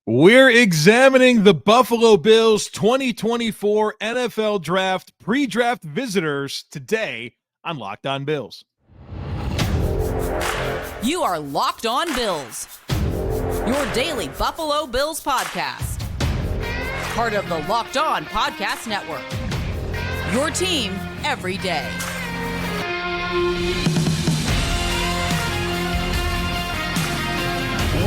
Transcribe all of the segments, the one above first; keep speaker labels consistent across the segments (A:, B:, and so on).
A: We're examining the Buffalo Bills 2024 NFL Draft pre-draft visitors today on Locked On Bills.
B: You are Locked On Bills, your daily Buffalo Bills podcast. Part of the Locked On Podcast Network, your team every day.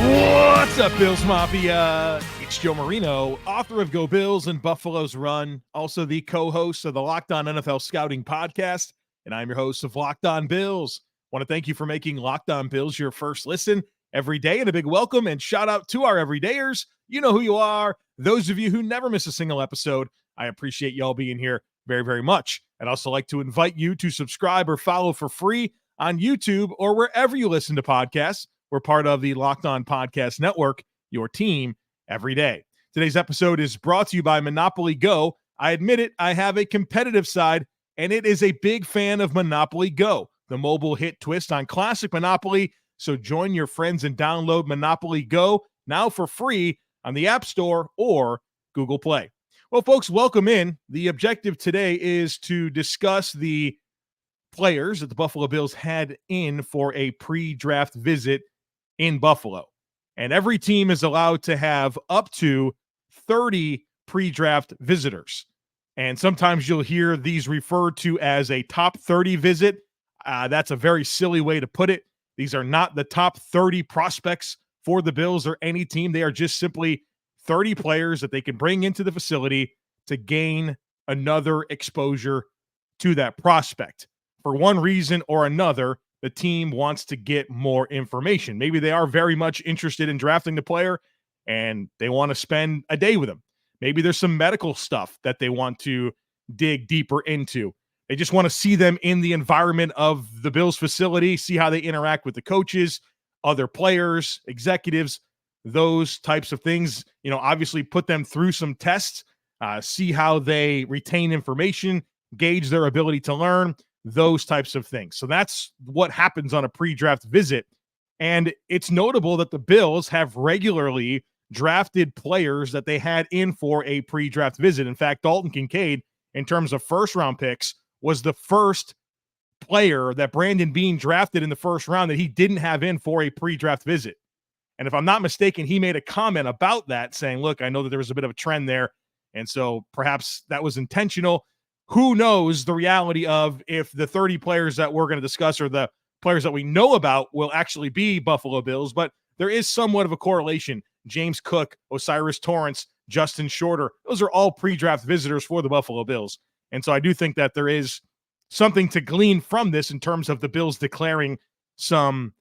A: What's up, Bills Mafia? It's Joe Marino, author of Go Bills and Buffalo's Run, also the co-host of the Locked On NFL Scouting Podcast, and I'm your host of Locked On Bills. Want to thank you for making Locked On Bills your first listen every day, and a big welcome and shout out to our everydayers. You know who you are. Those of you who never miss a single episode, I appreciate y'all being here very, very much. I'd also like to invite you to subscribe or follow for free on YouTube or wherever you listen to podcasts. We're part of the Locked On Podcast Network, your team every day. Today's episode is brought to you by Monopoly Go. I admit it, I have a competitive side, and it is a big fan of Monopoly Go, the mobile hit twist on classic Monopoly. So join your friends and download Monopoly Go now for free on the App Store or Google Play. Well, folks, welcome in. The objective today is to discuss the players that the Buffalo Bills had in for a pre-draft visit in Buffalo. And every team is allowed to have up to 30 pre-draft visitors. And sometimes you'll hear these referred to as a top 30 visit. That's a very silly way to put it. These are not the top 30 prospects for the Bills or any team. They are just simply 30 players that they can bring into the facility to gain another exposure to that prospect. For one reason or another, the team wants to get more information. Maybe they are very much interested in drafting the player and they want to spend a day with him. Maybe there's some medical stuff that they want to dig deeper into. They just want to see them in the environment of the Bills facility, see how they interact with the coaches, other players, executives, those types of things. You know, obviously put them through some tests, see how they retain information, gauge their ability to learn, those types of things. So that's what happens on a pre-draft visit. And it's notable that the Bills have regularly drafted players that they had in for a pre-draft visit. In fact, Dalton Kincaid, in terms of first-round picks, was the first player that Brandon Beane drafted in the first round that he didn't have in for a pre-draft visit. And if I'm not mistaken, he made a comment about that saying, look, I know that there was a bit of a trend there, and so perhaps that was intentional. Who knows the reality of if the 30 players that we're going to discuss or the players that we know about will actually be Buffalo Bills, but there is somewhat of a correlation. James Cook, Osiris Torrance, Justin Shorter, those are all pre-draft visitors for the Buffalo Bills. And so I do think that there is something to glean from this in terms of the Bills declaring some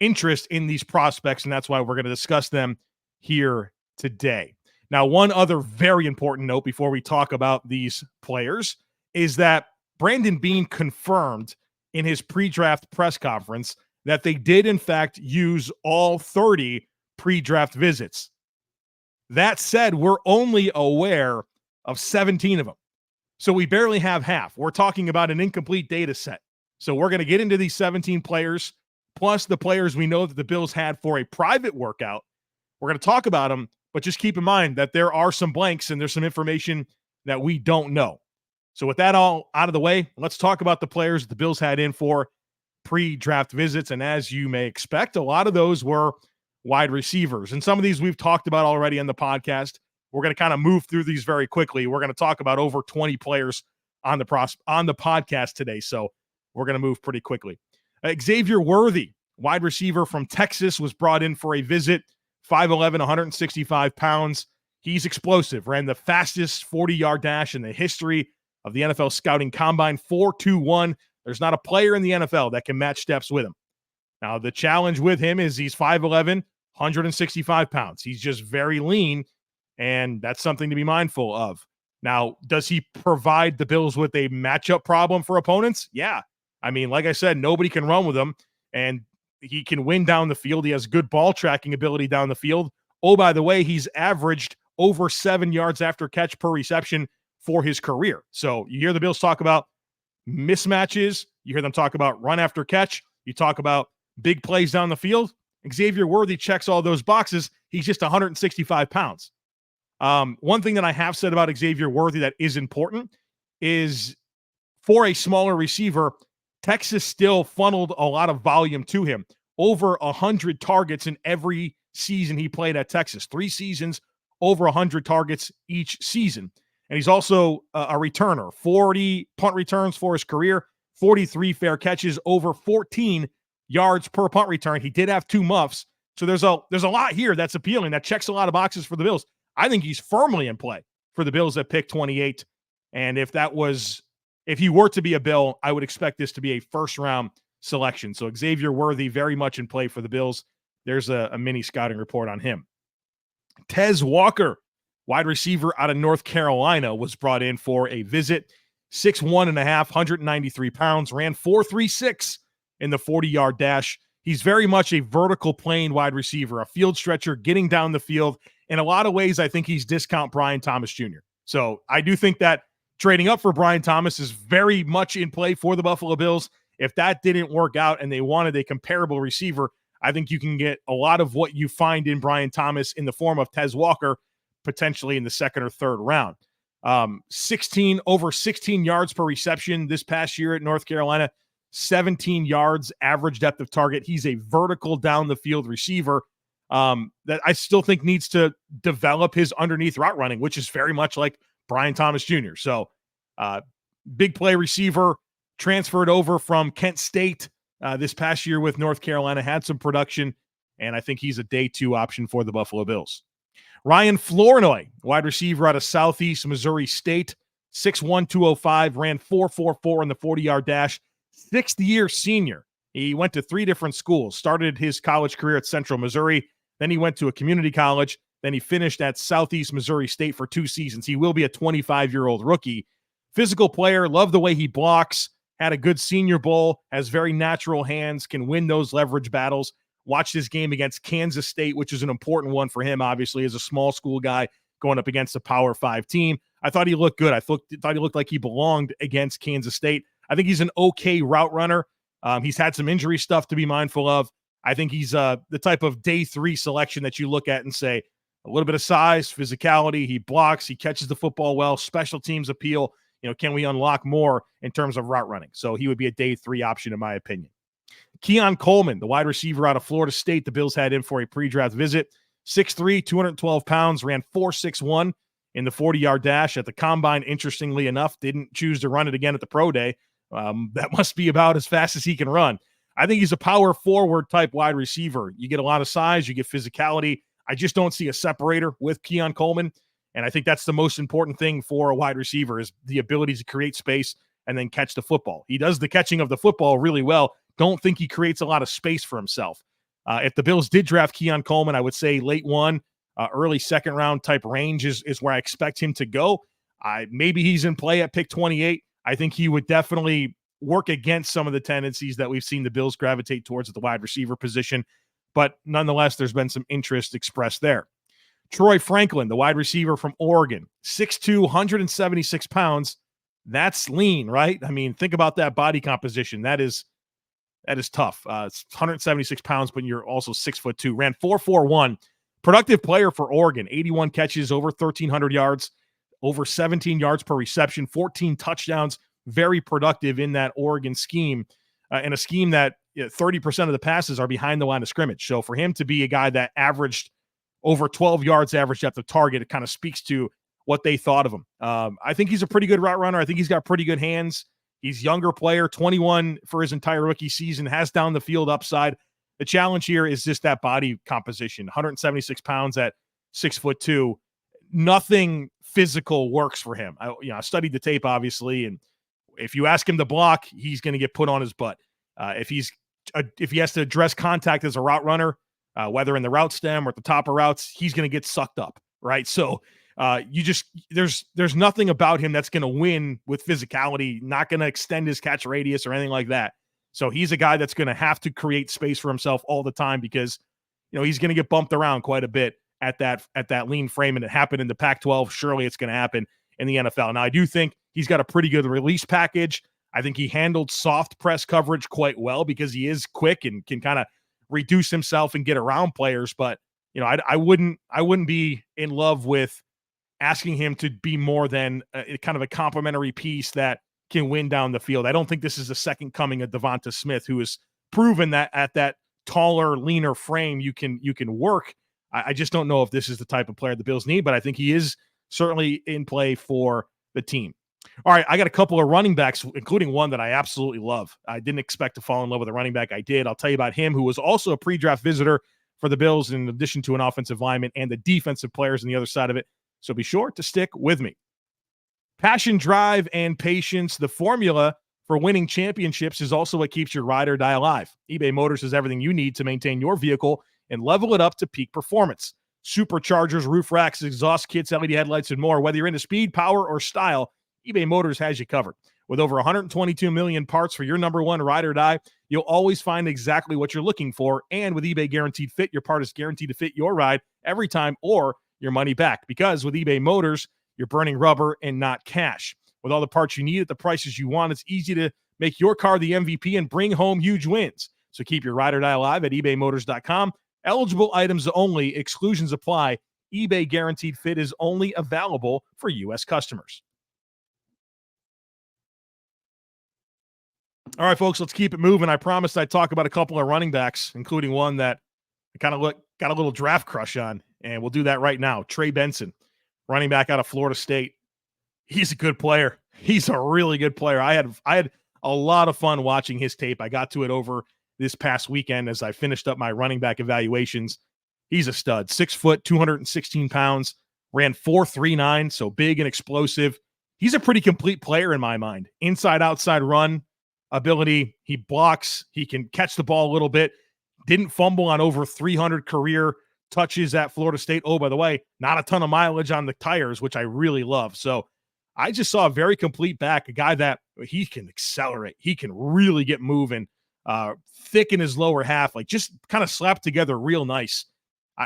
A: interest in these prospects, and that's why we're going to discuss them here today. Now, one other very important note before we talk about these players is that Brandon Beane confirmed in his pre-draft press conference that they did, in fact, use all 30 pre-draft visits. That said, we're only aware of 17 of them. So we barely have half. We're talking about an incomplete data set. So we're going to get into these 17 players, plus the players we know that the Bills had for a private workout. We're going to talk about them, but just keep in mind that there are some blanks and there's some information that we don't know. So with that all out of the way, let's talk about the players the Bills had in for pre-draft visits. And as you may expect, a lot of those were wide receivers. And some of these we've talked about already on the podcast. We're going to kind of move through these very quickly. We're going to talk about over 20 players on the podcast today. So we're going to move pretty quickly. Xavier Worthy, wide receiver from Texas, was brought in for a visit. 5'11", 165 pounds. He's explosive. Ran the fastest 40-yard dash in the history of the NFL Scouting Combine, 4.21. There's not a player in the NFL that can match steps with him. Now, the challenge with him is he's 5'11", 165 pounds. He's just very lean, and that's something to be mindful of. Now, does he provide the Bills with a matchup problem for opponents? Yeah. I mean, like I said, nobody can run with him, and he can win down the field. He has good ball tracking ability down the field. Oh, by the way, he's averaged over 7 yards after catch per reception for his career. So you hear the Bills talk about mismatches. You hear them talk about run after catch. You talk about big plays down the field. Xavier Worthy checks all those boxes. He's just 165 pounds. One thing that I have said about Xavier Worthy that is important is for a smaller receiver, Texas still funneled a lot of volume to him. Over 100 targets in every season he played at Texas. 3 seasons, over 100 targets each season. And he's also a returner. 40 punt returns for his career, 43 fair catches, over 14 yards per punt return. He did have 2 muffs. So there's a lot here that's appealing, that checks a lot of boxes for the Bills. I think he's firmly in play for the Bills at pick 28. And if he were to be a Bill, I would expect this to be a first-round selection. So Xavier Worthy very much in play for the Bills. There's a mini scouting report on him. Tez Walker, wide receiver out of North Carolina, was brought in for a visit. 6'1.5", 193 pounds, ran 4.36 in the 40-yard dash. He's very much a vertical plane wide receiver, a field stretcher, getting down the field. In a lot of ways, I think he's discount Brian Thomas Jr. So I do think that trading up for Brian Thomas is very much in play for the Buffalo Bills. If that didn't work out and they wanted a comparable receiver, I think you can get a lot of what you find in Brian Thomas in the form of Tez Walker, potentially in the 2nd or 3rd round. Over 16 yards per reception this past year at North Carolina, 17 yards average depth of target. He's a vertical down the field receiver that I still think needs to develop his underneath route running, which is very much like Brian Thomas Jr. So big play receiver, transferred over from Kent State this past year with North Carolina, had some production, and I think he's a day 2 option for the Buffalo Bills. Ryan Flournoy, wide receiver out of Southeast Missouri State, 6'1", 205, ran 4.44 in the 40-yard dash, 6th-year senior. He went to 3 different schools, started his college career at Central Missouri, then he went to a community college, then he finished at Southeast Missouri State for 2 seasons. He will be a 25-year-old rookie. Physical player, love the way he blocks, had a good Senior Bowl, has very natural hands, can win those leverage battles. Watched his game against Kansas State, which is an important one for him, obviously, as a small school guy going up against a Power 5 team. I thought he looked good. I thought he looked like he belonged against Kansas State. I think he's an okay route runner. He's had some injury stuff to be mindful of. I think he's the type of day 3 selection that you look at and say, a little bit of size, physicality, he blocks, he catches the football well, special teams appeal. Can we unlock more in terms of route running? So he would be a day 3 option, in my opinion. Keon Coleman, the wide receiver out of Florida State, the Bills had in for a pre-draft visit. 6'3", 212 pounds, ran 4.61 in the 40-yard dash at the combine. Interestingly enough, didn't choose to run it again at the pro day. That must be about as fast as he can run. I think he's a power forward type wide receiver. You get a lot of size, you get physicality. I just don't see a separator with Keon Coleman. And I think that's the most important thing for a wide receiver is the ability to create space and then catch the football. He does the catching of the football really well. Don't think he creates a lot of space for himself. If the Bills did draft Keon Coleman, I would say late 1, early 2nd round type range is where I expect him to go. Maybe he's in play at pick 28. I think he would definitely work against some of the tendencies that we've seen the Bills gravitate towards at the wide receiver position. But nonetheless, there's been some interest expressed there. Troy Franklin, the wide receiver from Oregon, 6'2", 176 pounds. That's lean, right? I mean, think about that body composition. That is tough. It's 176 pounds, but you're also 6'2". Ran 4.41. Productive player for Oregon. 81 catches, over 1,300 yards, over 17 yards per reception, 14 touchdowns. Very productive in that Oregon scheme, and a scheme that 30% of the passes are behind the line of scrimmage. So for him to be a guy that averaged over 12 yards average depth of target, it kind of speaks to what they thought of him. I think he's a pretty good route runner. I think he's got pretty good hands. He's a younger player, 21 for his entire rookie season, has down the field upside. The challenge here is just that body composition, 176 pounds at 6'2". Nothing physical works for him. I studied the tape, obviously, and if you ask him to block, he's going to get put on his butt. If he has to address contact as a route runner, whether in the route stem or at the top of routes, he's going to get sucked up, right? So there's nothing about him that's going to win with physicality, not going to extend his catch radius or anything like that. So he's a guy that's going to have to create space for himself all the time because, he's going to get bumped around quite a bit at that lean frame, and it happened in the Pac-12. Surely it's going to happen in the NFL. Now, I do think he's got a pretty good release package. I think he handled soft press coverage quite well because he is quick and can kind of reduce himself and get around players. But I wouldn't be in love with asking him to be more than kind of a complimentary piece that can win down the field. I don't think this is the second coming of Devonta Smith, who has proven that at that taller, leaner frame you can work. I just don't know if this is the type of player the Bills need, but I think he is certainly in play for the team. All right, I got a couple of running backs, including one that I absolutely love. I didn't expect to fall in love with a running back. I did. I'll tell you about him, who was also a pre-draft visitor for the Bills, in addition to an offensive lineman and the defensive players on the other side of it. So be sure to stick with me. Passion, drive, and patience. The formula for winning championships is also what keeps your ride or die alive. eBay Motors has everything you need to maintain your vehicle and level it up to peak performance. Superchargers, roof racks, exhaust kits, LED headlights, and more. Whether you're into speed, power, or style, eBay Motors has you covered. With over 122 million parts for your number one ride or die, you'll always find exactly what you're looking for. And with eBay Guaranteed Fit, your part is guaranteed to fit your ride every time or your money back. Because with eBay Motors, you're burning rubber and not cash. With all the parts you need at the prices you want, it's easy to make your car the MVP and bring home huge wins. So keep your ride or die alive at ebaymotors.com. Eligible items only. Exclusions apply. eBay Guaranteed Fit is only available for U.S. customers. All right, folks, let's keep it moving. I promised I'd talk about a couple of running backs, including one that I got a little draft crush on, and we'll do that right now. Trey Benson, running back out of Florida State. He's a good player. He's a really good player. I had a lot of fun watching his tape. I got to it over this past weekend as I finished up my running back evaluations. He's a stud. 6 foot, 216 pounds, ran 4.39, so big and explosive. He's a pretty complete player in my mind. Inside, outside run ability. He blocks. He can catch the ball a little bit. Didn't fumble on over 300 career touches at Florida State. Oh, by the way, not a ton of mileage on the tires, which I really love. So I just saw a very complete back, a guy that he can accelerate. He can really get moving, thick in his lower half, like just kind of slapped together real nice.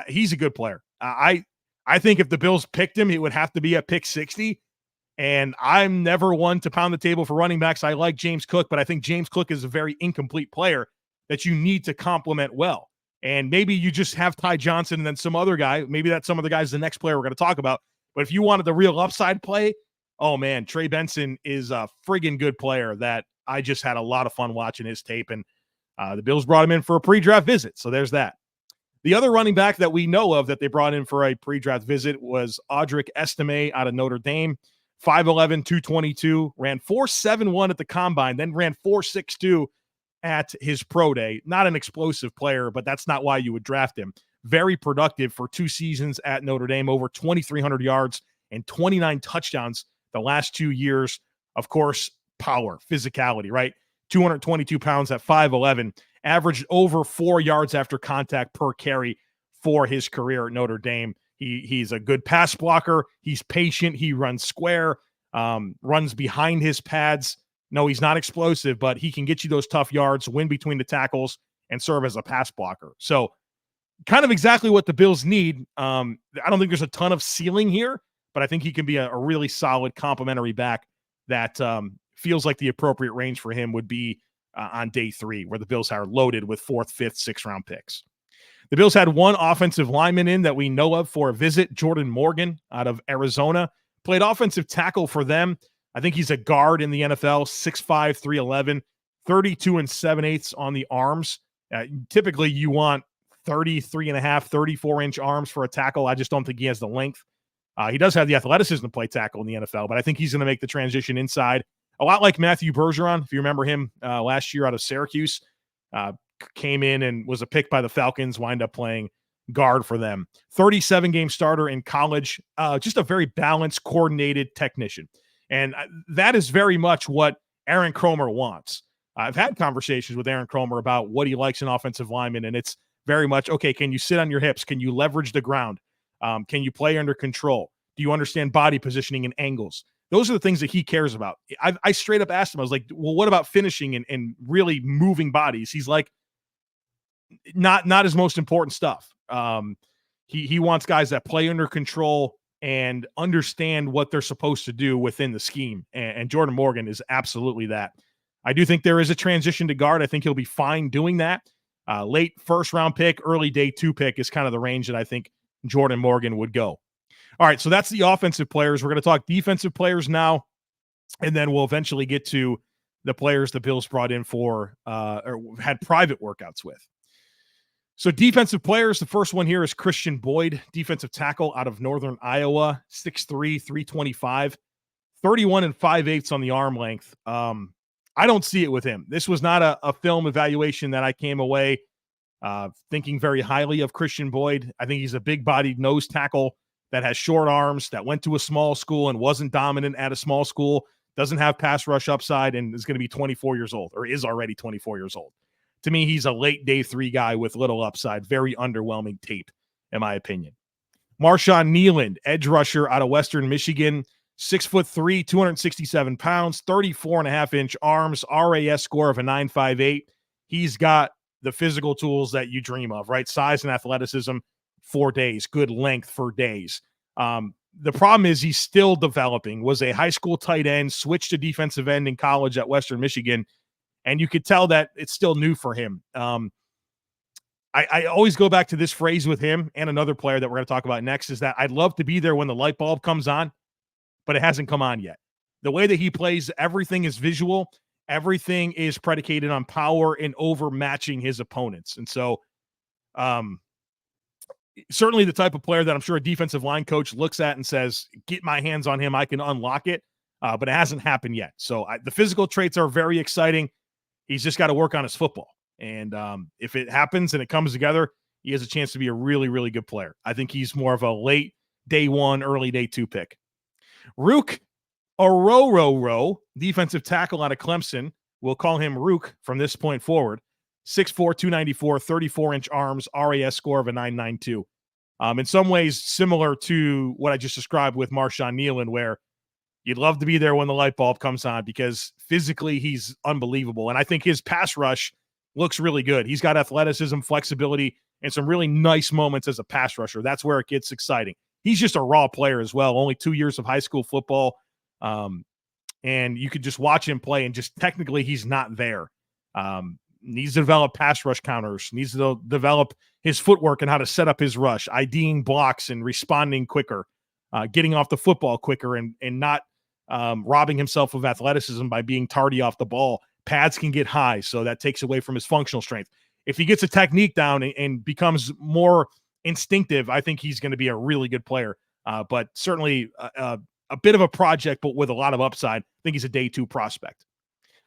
A: He's a good player. I think if the Bills picked him, it would have to be at pick 60. And I'm never one to pound the table for running backs. I like James Cook, but I think James Cook is a very incomplete player that you need to complement well. And maybe you just have Ty Johnson and then some other guy. Maybe that some of the guys, the next player we're going to talk about. But if you wanted the real upside play, oh man, Trey Benson is a friggin' good player that I just had a lot of fun watching his tape. And the Bills brought him in for a pre-draft visit. So there's that. The other running back that we know of that they brought in for a pre-draft visit was Audric Estime out of Notre Dame. 5'11", 222, ran 4.71 at the combine, then ran 4.62 at his pro day. Not an explosive player, but that's not why you would draft him. Very productive for 2 seasons at Notre Dame, over 2,300 yards and 29 touchdowns the last 2 years. Of course, power, physicality, right? 222 pounds at 5'11", averaged over 4 yards after contact per carry for his career at Notre Dame. He's a good pass blocker. He's patient. He runs square, runs behind his pads. No, he's not explosive, but he can get you those tough yards, win between the tackles, and serve as a pass blocker. So kind of exactly what the Bills need. I don't think there's a ton of ceiling here, but I think he can be a really solid complementary back that feels like the appropriate range for him would be on day 3, where the Bills are loaded with 4th, 5th, 6th round picks. The Bills had one offensive lineman in that we know of for a visit, Jordan Morgan out of Arizona. Played offensive tackle for them. I think he's a guard in the NFL, 6'5", 311, 32 7/8 on the arms. Typically, you want 33.5, 34-inch arms for a tackle. I just don't think he has the length. He does have the athleticism to play tackle in the NFL, but I think he's going to make the transition inside. A lot like Matthew Bergeron, if you remember him last year out of Syracuse. Came in and was a pick by the Falcons, wind up playing guard for them. 37-game starter in college, just a very balanced, coordinated technician. And that is very much what Aaron Kromer wants. I've had conversations with Aaron Kromer about what he likes in offensive linemen, and it's very much, okay, can you sit on your hips? Can you leverage the ground? Can you play under control? Do you understand body positioning and angles? Those are the things that he cares about. I straight up asked him, I was like, well, what about finishing and really moving bodies? He's like, not his most important stuff. He wants guys that play under control and understand what they're supposed to do within the scheme. And Jordan Morgan is absolutely that. I do think there is a transition to guard. I think he'll be fine doing that. Late first round pick, early day 2 pick is kind of the range that I think Jordan Morgan would go. All right, so that's the offensive players. We're going to talk defensive players now, and then we'll eventually get to the players the Bills brought in for or had private workouts with. So defensive players, the first one here is Christian Boyd, defensive tackle out of Northern Iowa, 6'3", 325, 31 5/8 on the arm length. I don't see it with him. This was not a film evaluation that I came away thinking very highly of Christian Boyd. I think he's a big-bodied nose tackle that has short arms, that went to a small school and wasn't dominant at a small school, doesn't have pass rush upside, and is going to be 24 years old, or is already 24 years old. To me, he's a late day 3 guy with little upside, very underwhelming tape, in my opinion. Marshawn Kneeland, edge rusher out of Western Michigan, 6'3", 267 pounds, 34.5-inch arms, RAS score of a 9.58. He's got the physical tools that you dream of, right? Size and athleticism for days, good length for days. The problem is he's still developing, was a high school tight end, switched to defensive end in college at Western Michigan, and you could tell that it's still new for him. I always go back to this phrase with him and another player that we're going to talk about next, is that I'd love to be there when the light bulb comes on, but it hasn't come on yet. The way that he plays, everything is visual. Everything is predicated on power and overmatching his opponents. And so certainly the type of player that I'm sure a defensive line coach looks at and says, get my hands on him, I can unlock it. But it hasn't happened yet. So the physical traits are very exciting. He's just got to work on his football. And if it happens and it comes together, he has a chance to be a really, really good player. I think he's more of a late day 1, early day 2 pick. Rook Orororo, defensive tackle out of Clemson. We'll call him Rook from this point forward. 6'4", 294, 34-inch arms, RAS score of a 9.92. In some ways similar to what I just described with Marshawn Kneeland, where you'd love to be there when the light bulb comes on because physically he's unbelievable. And I think his pass rush looks really good. He's got athleticism, flexibility, and some really nice moments as a pass rusher. That's where it gets exciting. He's just a raw player as well. Only 2 years of high school football. And you could just watch him play and just technically he's not there. Needs to develop pass rush counters, needs to develop his footwork and how to set up his rush, IDing blocks and responding quicker, getting off the football quicker and not robbing himself of athleticism by being tardy off the ball. Pads can get high, so that takes away from his functional strength. If he gets a technique down and becomes more instinctive, I think he's going to be a really good player. But certainly a bit of a project, but with a lot of upside. I think he's a day 2 prospect.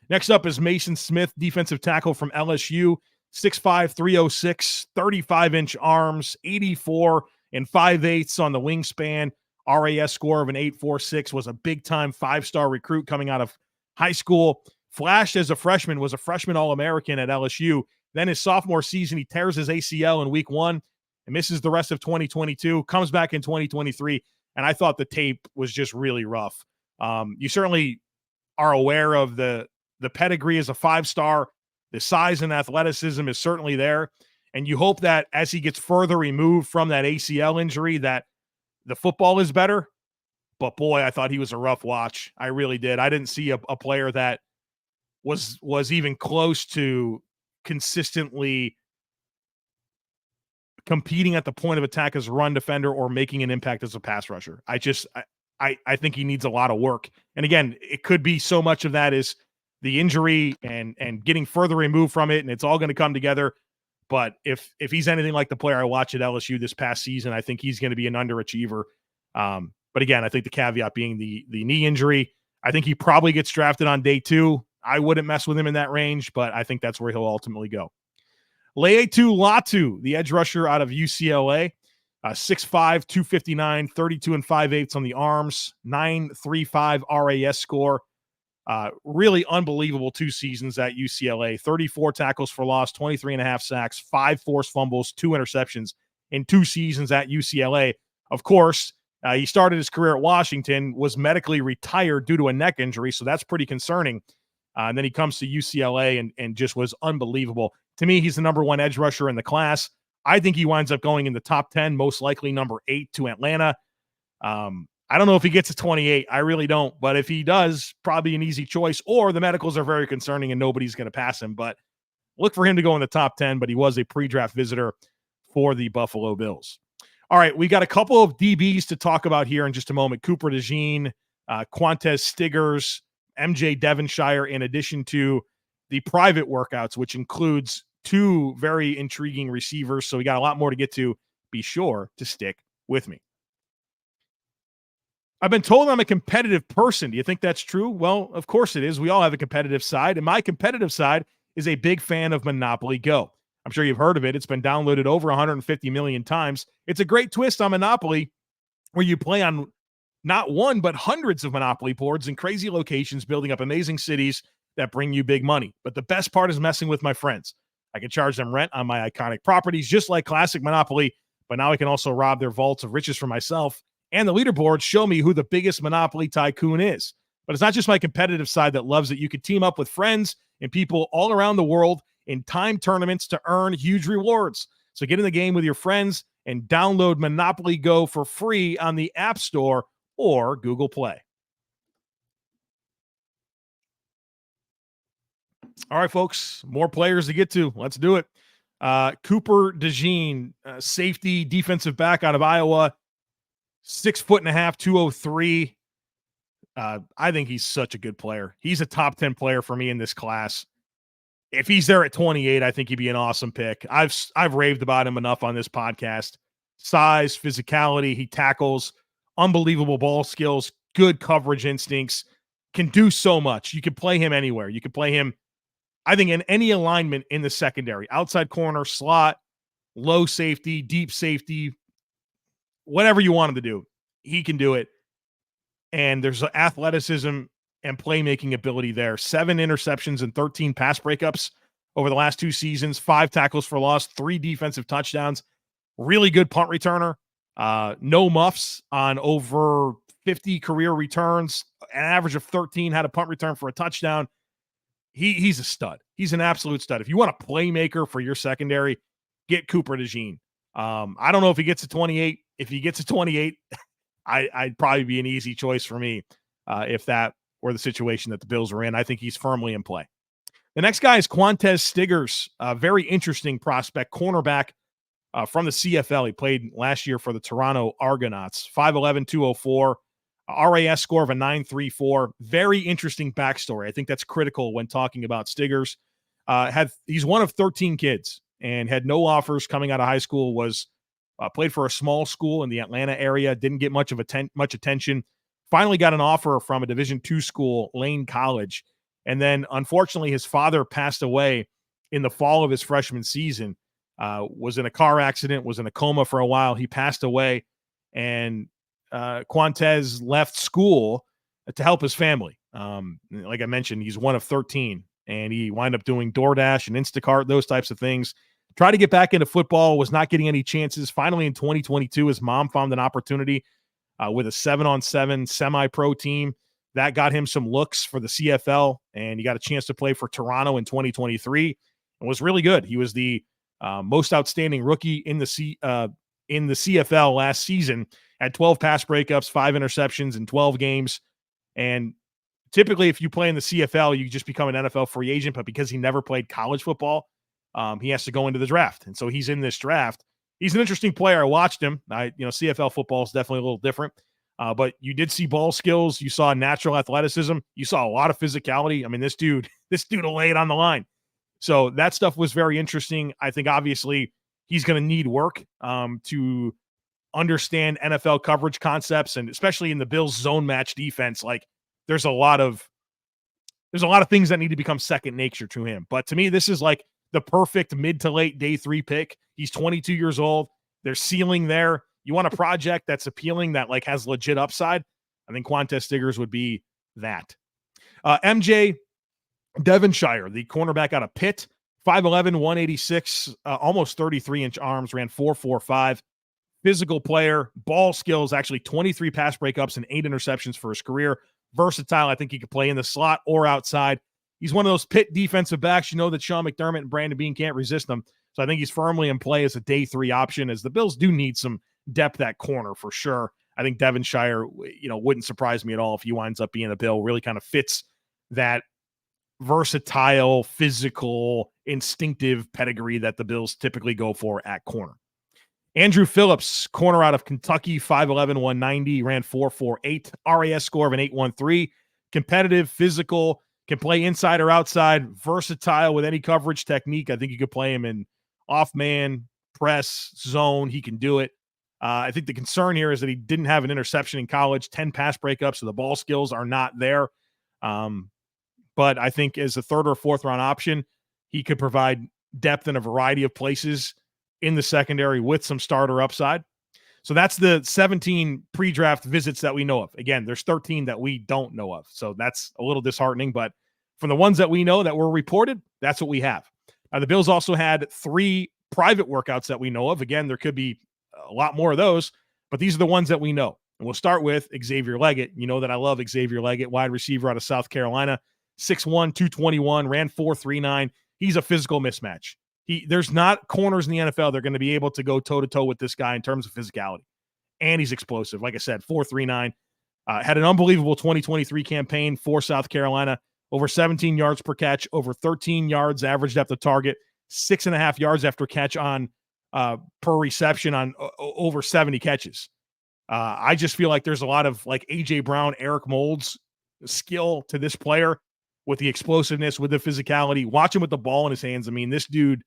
A: Next up is Mason Smith, defensive tackle from LSU, 6'5", 306, 35-inch arms, 84 5/8 on the wingspan. RAS score of an 8.46, was a big-time 5-star recruit coming out of high school. Flashed as a freshman, was a freshman All-American at LSU. Then his sophomore season, he tears his ACL in week 1 and misses the rest of 2022, comes back in 2023, and I thought the tape was just really rough. You certainly are aware of the pedigree as a 5-star. The size and athleticism is certainly there, and you hope that as he gets further removed from that ACL injury that the football is better. But boy, I thought he was a rough watch. I really did. I didn't see a player that was even close to consistently competing at the point of attack as a run defender or making an impact as a pass rusher. I think he needs a lot of work. And again, it could be so much of that is the injury and getting further removed from it, and it's all going to come together. But if he's anything like the player I watched at LSU this past season, I think he's going to be an underachiever. But again, I think the caveat being the knee injury. I think he probably gets drafted on day 2. I wouldn't mess with him in that range, but I think that's where he'll ultimately go. Leatu Latu, the edge rusher out of UCLA, 6'5", 259, 32 5/8 on the arms, 9.35 RAS score. Really unbelievable 2 seasons at UCLA, 34 tackles for loss, 23.5 sacks, 5 forced fumbles, 2 interceptions in 2 seasons at UCLA. Of course, he started his career at Washington, was medically retired due to a neck injury, so that's pretty concerning. And then he comes to UCLA and just was unbelievable. To me, he's the number 1 edge rusher in the class. I think he winds up going in the top 10, most likely number 8 to Atlanta. I don't know if he gets to 28. I really don't. But if he does, probably an easy choice. Or the medicals are very concerning and nobody's going to pass him. But look for him to go in the top 10, but he was a pre-draft visitor for the Buffalo Bills. All right, we got a couple of DBs to talk about here in just a moment. Cooper DeJean, Quantz Sims, MJ Devonshire, in addition to the private workouts, which includes 2 very intriguing receivers. So we got a lot more to get to. Be sure to stick with me. I've been told I'm a competitive person. Do you think that's true? Well, of course it is. We all have a competitive side, and my competitive side is a big fan of Monopoly Go. I'm sure you've heard of it. It's been downloaded over 150 million times. It's a great twist on Monopoly where you play on not one, but hundreds of Monopoly boards in crazy locations, building up amazing cities that bring you big money. But the best part is messing with my friends. I can charge them rent on my iconic properties, just like classic Monopoly, but now I can also rob their vaults of riches for myself. And the leaderboards show me who the biggest Monopoly tycoon is. But it's not just my competitive side that loves it. You can team up with friends and people all around the world in time tournaments to earn huge rewards. So get in the game with your friends and download Monopoly Go for free on the App Store or Google Play. All right, folks, more players to get to. Let's do it. Cooper DeJean, safety, defensive back out of Iowa, 6'1.5", 203. I think he's such a good player. He's a top 10 player for me in this class. If he's there at 28, I think he'd be an awesome pick. I've raved about him enough on this podcast. Size, physicality, he tackles, unbelievable ball skills, good coverage instincts, can do so much. You can play him anywhere. You can play him, I think, in any alignment in the secondary, outside corner, slot, low safety, deep safety, whatever you want him to do, he can do it. And there's athleticism and playmaking ability there. 7 interceptions and 13 pass breakups over the last 2 seasons, 5 tackles for loss, 3 defensive touchdowns, really good punt returner, no muffs on over 50 career returns, an average of 13, had a punt return for a touchdown. He's a stud. He's an absolute stud. If you want a playmaker for your secondary, get Cooper DeJean. I don't know if he gets to 28. If he gets to 28, I'd probably be an easy choice for me if that were the situation that the Bills were in. I think he's firmly in play. The next guy is Quantz Sims, a very interesting prospect, cornerback from the CFL. He played last year for the Toronto Argonauts, 5'11", 204, RAS score of a 9.34. Very interesting backstory. I think that's critical when talking about Sims. He's one of 13 kids and had no offers coming out of high school, played for a small school in the Atlanta area, didn't get much attention. Finally got an offer from a Division II school, Lane College. And then, unfortunately, his father passed away in the fall of his freshman season, was in a car accident, was in a coma for a while. He passed away, and Quantz left school to help his family. Like I mentioned, he's one of 13, and he wound up doing DoorDash and Instacart, those types of things. Tried to get back into football, was not getting any chances. Finally, in 2022, his mom found an opportunity with a 7-on-7 semi-pro team. That got him some looks for the CFL, and he got a chance to play for Toronto in 2023 and was really good. He was the most outstanding rookie in the CFL last season, had 12 pass breakups, 5 interceptions in 12 games. And typically, if you play in the CFL, you just become an NFL free agent, but because he never played college football, he has to go into the draft. And so he's in this draft. He's an interesting player. I watched him. CFL football is definitely a little different. But you did see ball skills. You saw natural athleticism. You saw a lot of physicality. I mean, this dude will lay it on the line. So that stuff was very interesting. I think obviously he's going to need work to understand NFL coverage concepts, and especially in the Bills zone match defense. Like there's a lot of things that need to become second nature to him. But to me, this is like the perfect mid to late day 3 pick. He's 22 years old. There's ceiling there. You want a project that's appealing, that like has legit upside. I think Quantz Sims would be that. MJ Devonshire, the cornerback out of Pitt, 5'11", 186, almost 33-inch arms, ran 4.45. Physical player, ball skills, actually 23 pass breakups and 8 interceptions for his career. Versatile. I think he could play in the slot or outside. He's one of those Pitt defensive backs. You know that Sean McDermott and Brandon Beane can't resist them. So I think he's firmly in play as a day 3 option, as the Bills do need some depth at corner for sure. I think Devonshire, wouldn't surprise me at all if he winds up being a Bill. Really kind of fits that versatile, physical, instinctive pedigree that the Bills typically go for at corner. Andrew Phillips, corner out of Kentucky, 5'11", 190, ran 4.48, RAS score of an 8.13, competitive, physical, can play inside or outside, versatile with any coverage technique. I think you could play him in off-man, press, zone. He can do it. I think the concern here is that he didn't have an interception in college, 10 pass breakups, so the ball skills are not there. But I think as a third or fourth round option, he could provide depth in a variety of places in the secondary with some starter upside. So that's the 17 pre-draft visits that we know of. Again, there's 13 that we don't know of. So that's a little disheartening, but from the ones that we know that were reported, that's what we have. The Bills also had 3 private workouts that we know of. Again, there could be a lot more of those, but these are the ones that we know. And we'll start with Xavier Legette. You know that I love Xavier Legette, wide receiver out of South Carolina, 6'1", 221, ran 4.39. He's a physical mismatch. There's not corners in the NFL that are going to be able to go toe-to-toe with this guy in terms of physicality. And he's explosive. Like I said, 4.39. Had an unbelievable 2023 campaign for South Carolina. Over 17 yards per catch, over 13 yards average depth of target, 6.5 yards after catch on per reception on over 70 catches. I just feel like there's a lot of like A.J. Brown, Eric Moulds skill to this player with the explosiveness, with the physicality. Watch him with the ball in his hands. I mean, this dude's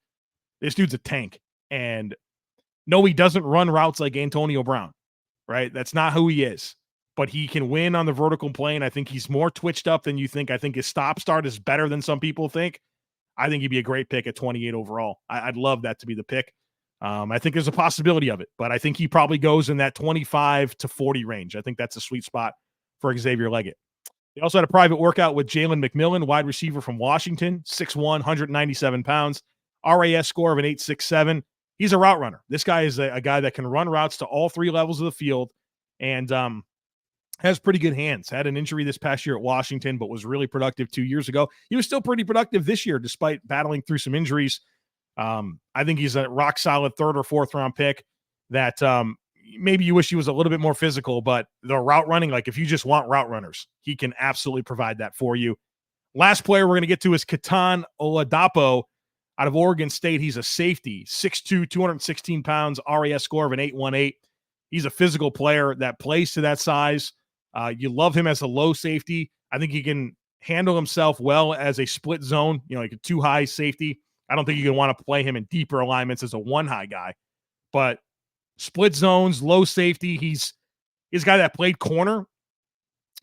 A: a tank. And no, he doesn't run routes like Antonio Brown, right? That's not who he is. But he can win on the vertical plane. I think he's more twitched up than you think. I think his stop-start is better than some people think. I think he'd be a great pick at 28 overall. I'd love that to be the pick. I think there's a possibility of it, but I think he probably goes in that 25 to 40 range. I think that's a sweet spot for Xavier Legette. He also had a private workout with Jaylen McMillan, wide receiver from Washington, 6'1", 197 pounds, RAS score of an 8.67. He's a route runner. This guy is a guy that can run routes to all 3 levels of the field and has pretty good hands. Had an injury this past year at Washington, but was really productive 2 years ago. He was still pretty productive this year, despite battling through some injuries. I think he's a rock solid 3rd or 4th round pick that maybe you wish he was a little bit more physical, but the route running, like if you just want route runners, he can absolutely provide that for you. Last player we're going to get to is Keon Oladapo out of Oregon State. He's a safety, 6'2", 216 pounds, RAS score of an 8.18. He's a physical player that plays to that size. You love him as a low safety. I think he can handle himself well as a split zone, like a 2-high safety. I don't think you can want to play him in deeper alignments as a 1-high guy, but split zones, low safety. He's a guy that played corner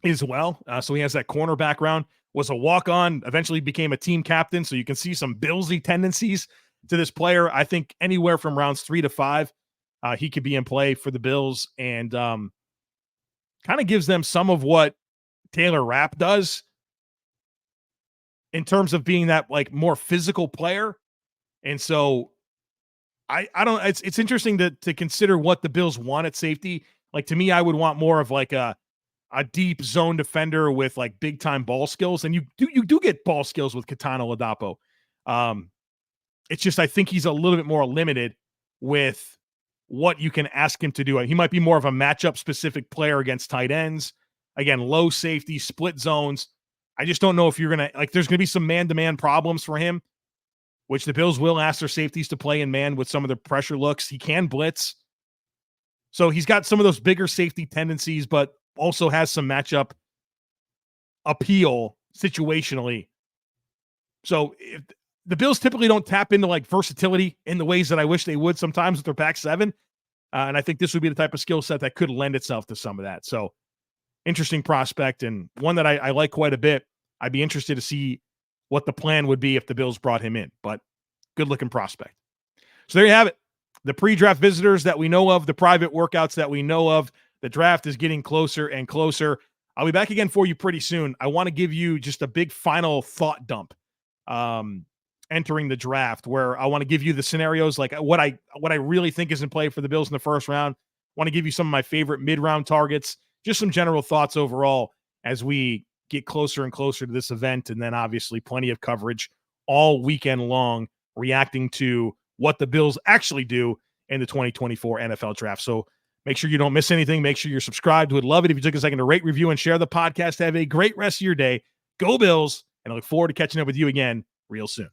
A: as well. So he has that corner background, was a walk-on, eventually became a team captain. So you can see some Billsy tendencies to this player. I think anywhere from rounds 3 to 5, he could be in play for the Bills and kind of gives them some of what Taylor Rapp does in terms of being that like more physical player. And so I don't, it's interesting to consider what the Bills want at safety. Like to me, I would want more of like a deep zone defender with like big time ball skills. And you do get ball skills with Keon Oladapo. It's just, I think he's a little bit more limited with what you can ask him to do. He might be more of a matchup specific player against tight ends. Again, low safety, split zones. I just don't know if you're going to, like, there's going to be some man-to-man problems for him, which the Bills will ask their safeties to play in man with some of the pressure looks. He can blitz. So he's got some of those bigger safety tendencies, but also has some matchup appeal situationally. So if the Bills typically don't tap into like versatility in the ways that I wish they would sometimes with their back seven. And I think this would be the type of skill set that could lend itself to some of that. So interesting prospect and one that I like quite a bit. I'd be interested to see what the plan would be if the Bills brought him in, but good looking prospect. So there you have it. The pre-draft visitors that we know of, the private workouts that we know of. The draft is getting closer and closer. I'll be back again for you pretty soon. I want to give you just a big final thought dump entering the draft, where I want to give you the scenarios, like what I really think is in play for the Bills in the first round. I want to give you some of my favorite mid-round targets, just some general thoughts overall as we get closer and closer to this event. And then obviously plenty of coverage all weekend long, reacting to what the Bills actually do in the 2024 NFL draft. So make sure you don't miss anything. Make sure you're subscribed. Would love it if you took a second to rate, review, and share the podcast. Have a great rest of your day. Go Bills, And I look forward to catching up with you again real soon.